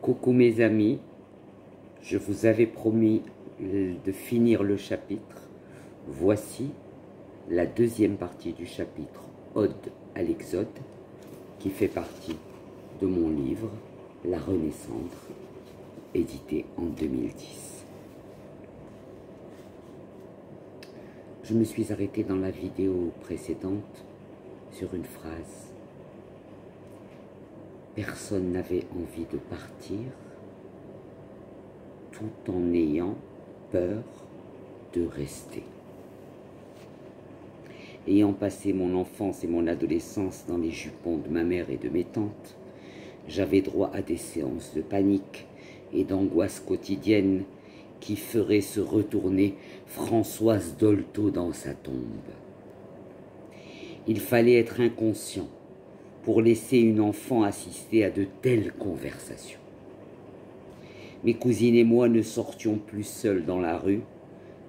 Coucou mes amis, je vous avais promis de finir le chapitre. Voici la deuxième partie du chapitre Ode à l'Exode, qui fait partie de mon livre La Renaissance, édité en 2010. Je me suis arrêté dans la vidéo précédente sur une phrase. Personne n'avait envie de partir, tout en ayant peur de rester. Ayant passé mon enfance et mon adolescence dans les jupons de ma mère et de mes tantes, j'avais droit à des séances de panique et d'angoisse quotidienne qui feraient se retourner Françoise Dolto dans sa tombe. Il fallait être inconscient pour laisser une enfant assister à de telles conversations. Mes cousines et moi ne sortions plus seuls dans la rue,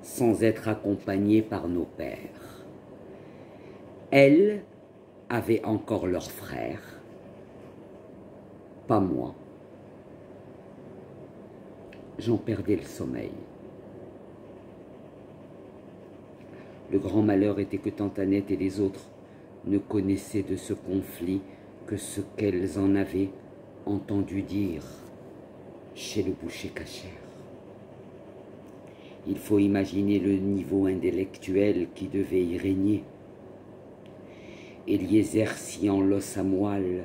sans être accompagnés par nos pères. Elles avaient encore leurs frères, pas moi. J'en perdais le sommeil. Le grand malheur était que tante Annette et les autres ne connaissaient de ce conflit que ce qu'elles en avaient entendu dire chez le boucher cachère. Il faut imaginer le niveau intellectuel qui devait y régner. Eliezer sciant l'os à moelle,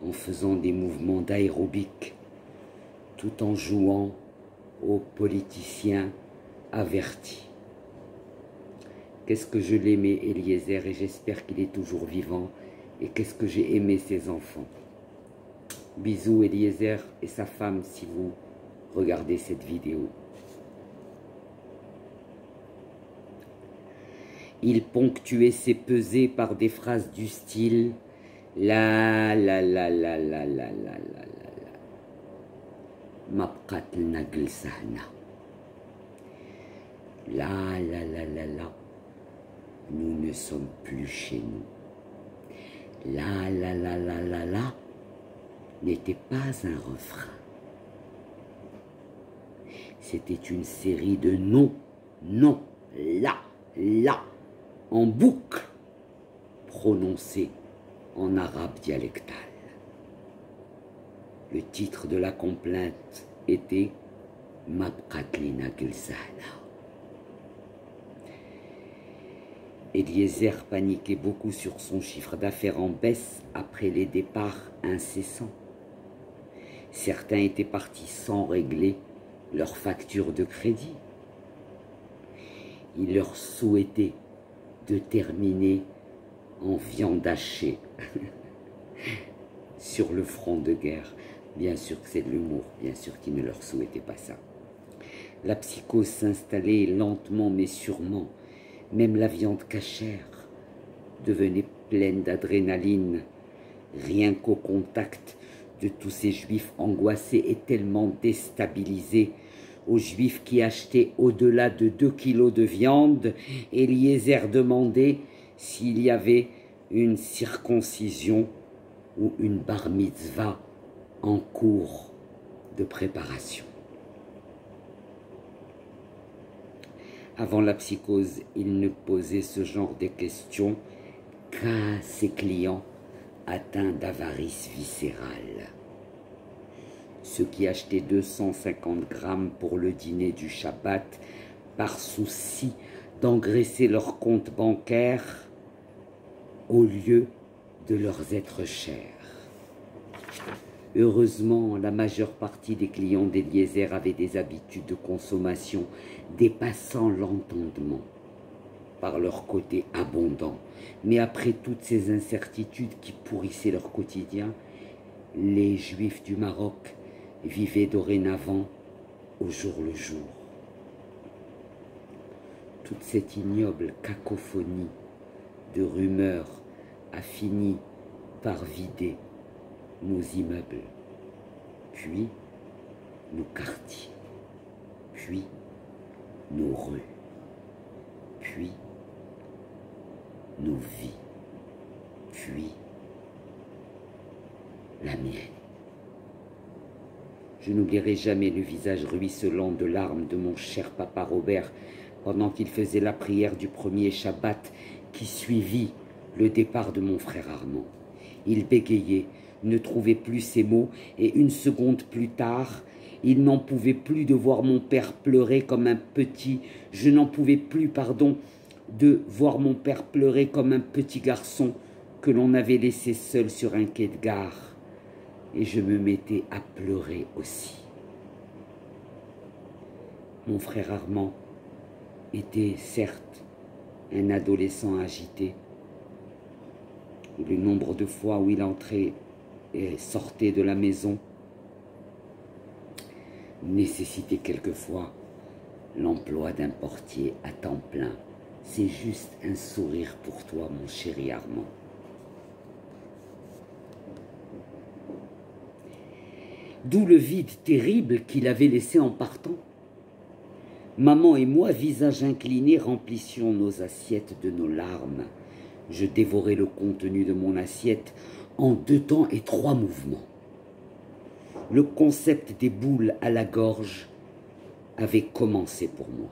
en faisant des mouvements d'aérobic, tout en jouant aux politiciens avertis. Qu'est-ce que je l'aimais, Eliezer, et j'espère qu'il est toujours vivant. Et qu'est-ce que j'ai aimé ses enfants. Bisous, Eliezer et sa femme, si vous regardez cette vidéo. Il ponctuait ses pesées par des phrases du style la la la la la la la la la Mabqat al-nagl sahna. La la la la la. Nous ne sommes plus chez nous. La la la la la la n'était pas un refrain. C'était une série de non, non, la, en boucle, prononcés en arabe dialectal. Le titre de la complainte était Mabqat li nagl sahna. Eliezer paniquait beaucoup sur son chiffre d'affaires en baisse après les départs incessants. Certains étaient partis sans régler leur facture de crédit. Il leur souhaitait de terminer en viande hachée sur le front de guerre. Bien sûr que c'est de l'humour, bien sûr qu'il ne leur souhaitait pas ça. La psychose s'installait lentement mais sûrement. Même la viande cachère devenait pleine d'adrénaline, rien qu'au contact de tous ces juifs angoissés et tellement déstabilisés. Aux juifs qui achetaient au-delà de 2 kilos de viande, Eliezer demandait s'il y avait une circoncision ou une bar mitzvah en cours de préparation. Avant la psychose, il ne posait ce genre de questions qu'à ses clients atteints d'avarice viscérale. Ceux qui achetaient 250 grammes pour le dîner du Shabbat par souci d'engraisser leur compte bancaire au lieu de leurs êtres chers. Heureusement, la majeure partie des clients d'Eliezer avaient des habitudes de consommation dépassant l'entendement par leur côté abondant. Mais après toutes ces incertitudes qui pourrissaient leur quotidien, les Juifs du Maroc vivaient dorénavant au jour le jour. Toute cette ignoble cacophonie de rumeurs a fini par vider nos immeubles, puis nos quartiers, puis nos rues, puis nos vies, puis la mienne. Je n'oublierai jamais le visage ruisselant de larmes de mon cher papa Robert pendant qu'il faisait la prière du premier Shabbat qui suivit le départ de mon frère Armand. Il bégayait, ne trouvait plus ses mots, et une seconde plus tard, il n'en pouvait plus de voir mon père pleurer comme un petit, je n'en pouvais plus, pardon, de voir mon père pleurer comme un petit garçon que l'on avait laissé seul sur un quai de gare. Et je me mettais à pleurer aussi. Mon frère Armand était certes un adolescent agité. Le nombre de fois où il entrait et sortait de la maison nécessitait quelquefois l'emploi d'un portier à temps plein. C'est juste un sourire pour toi, mon chéri Armand. D'où le vide terrible qu'il avait laissé en partant. Maman et moi, visage incliné, remplissions nos assiettes de nos larmes. Je dévorais le contenu de mon assiette en 2 temps et 3 mouvements. Le concept des boules à la gorge avait commencé pour moi.